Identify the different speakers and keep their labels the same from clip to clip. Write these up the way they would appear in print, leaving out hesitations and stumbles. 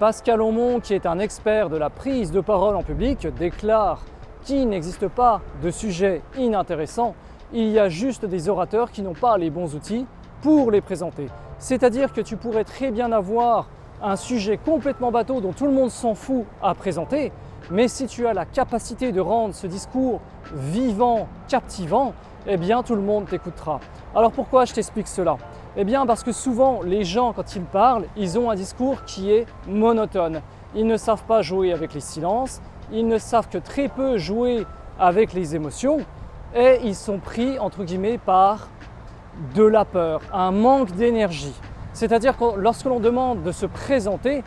Speaker 1: Pascal Aumont, qui est un expert de la prise de parole en public, déclare qu'il n'existe pas de sujet inintéressant, il y a juste des orateurs qui n'ont pas les bons outils pour les présenter. C'est-à-dire que tu pourrais très bien avoir un sujet complètement bateau dont tout le monde s'en fout à présenter, mais si tu as la capacité de rendre ce discours vivant, captivant, eh bien tout le monde t'écoutera. Alors pourquoi je t'explique cela? Eh bien parce que souvent les gens quand ils parlent, ils ont un discours qui est monotone. Ils ne savent pas jouer avec les silences, ils ne savent que très peu jouer avec les émotions et ils sont pris entre guillemets par de la peur, un manque d'énergie. C'est-à-dire que lorsque l'on demande de se présenter,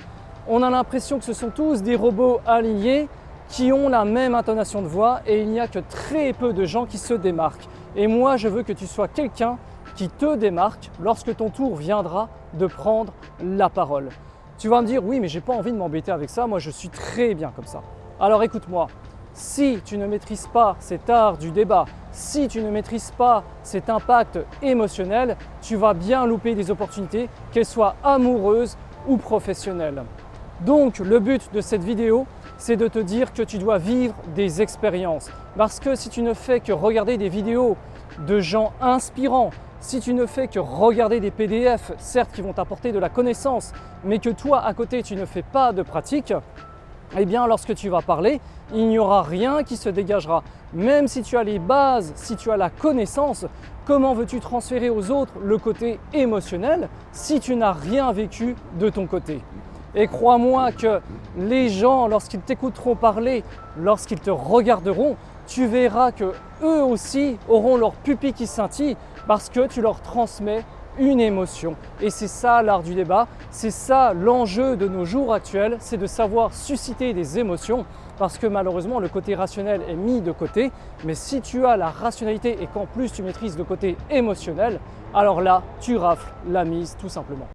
Speaker 1: on a l'impression que ce sont tous des robots alignés qui ont la même intonation de voix et il n'y a que très peu de gens qui se démarquent. Et moi, je veux que tu sois quelqu'un qui te démarque lorsque ton tour viendra de prendre la parole. Tu vas me dire, oui, mais j'ai pas envie de m'embêter avec ça, moi je suis très bien comme ça. Alors écoute-moi, si tu ne maîtrises pas cet art du débat, si tu ne maîtrises pas cet impact émotionnel, tu vas bien louper des opportunités, qu'elles soient amoureuses ou professionnelles. Donc le but de cette vidéo, c'est de te dire que tu dois vivre des expériences. Parce que si tu ne fais que regarder des vidéos de gens inspirants, si tu ne fais que regarder des PDF, certes qui vont t'apporter de la connaissance, mais que toi à côté tu ne fais pas de pratique, eh bien lorsque tu vas parler, il n'y aura rien qui se dégagera. Même si tu as les bases, si tu as la connaissance, comment veux-tu transférer aux autres le côté émotionnel si tu n'as rien vécu de ton côté? Et crois-moi que les gens, lorsqu'ils t'écouteront parler, lorsqu'ils te regarderont, tu verras que eux aussi auront leur pupille qui scintille parce que tu leur transmets une émotion. Et c'est ça l'art du débat, c'est ça l'enjeu de nos jours actuels, c'est de savoir susciter des émotions parce que malheureusement le côté rationnel est mis de côté. Mais si tu as la rationalité et qu'en plus tu maîtrises le côté émotionnel, alors là tu rafles la mise tout simplement.